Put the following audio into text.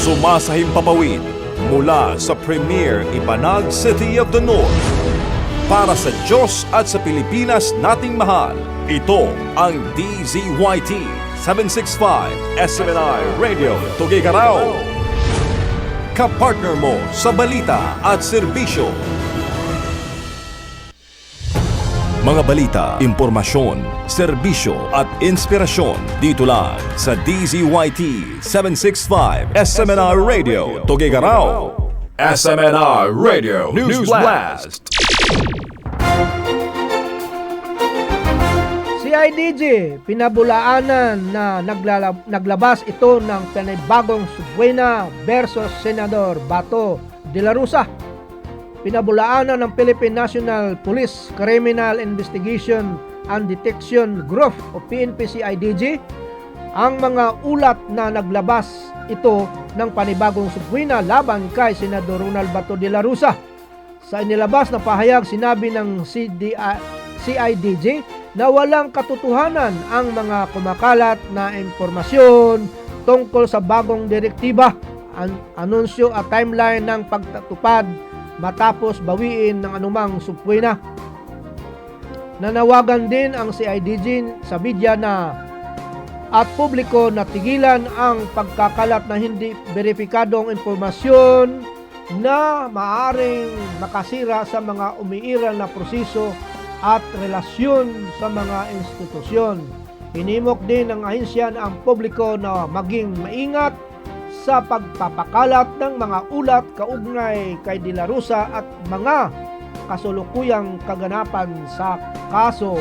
Sumasahimpapawid mula sa Premier Ibanag City of the North. Para sa Diyos at sa Pilipinas nating mahal, ito ang DZYT 765 SMNI Radio Tuguegarao. Kapartner mo sa balita at serbisyo. Mga balita, impormasyon, serbisyo at inspirasyon dito lang sa DZYT 765 SMNR Radio Tuguegarao. SMNR Radio News Blast. CIDG, pinabulaanan na naglabas ito ng panibagong subwena versus Senador Bato de la Rosa. Pinabulaanan ng Philippine National Police Criminal Investigation and Detection Group o PNP-CIDG ang mga ulat na naglabas ito ng panibagong subwena laban kay Senador Ronald Bato de la Rosa. Sa inilabas na pahayag, sinabi ng CIDG na walang katotohanan ang mga kumakalat na impormasyon tungkol sa bagong direktiba, anunsyo at timeline ng pagtatupad matapos bawiin ng anumang subwena. Nanawagan din ang CIDG sa media na at publiko na tigilan ang pagkakalat na hindi beripikadong impormasyon na maaaring makasira sa mga umiiral na proseso at relasyon sa mga institusyon. Hinimok din ng ahensya ang publiko na maging maingat sa pagpapakalat ng mga ulat kaugnay kay De La Rosa at mga kasulukuyang kaganapan sa kaso.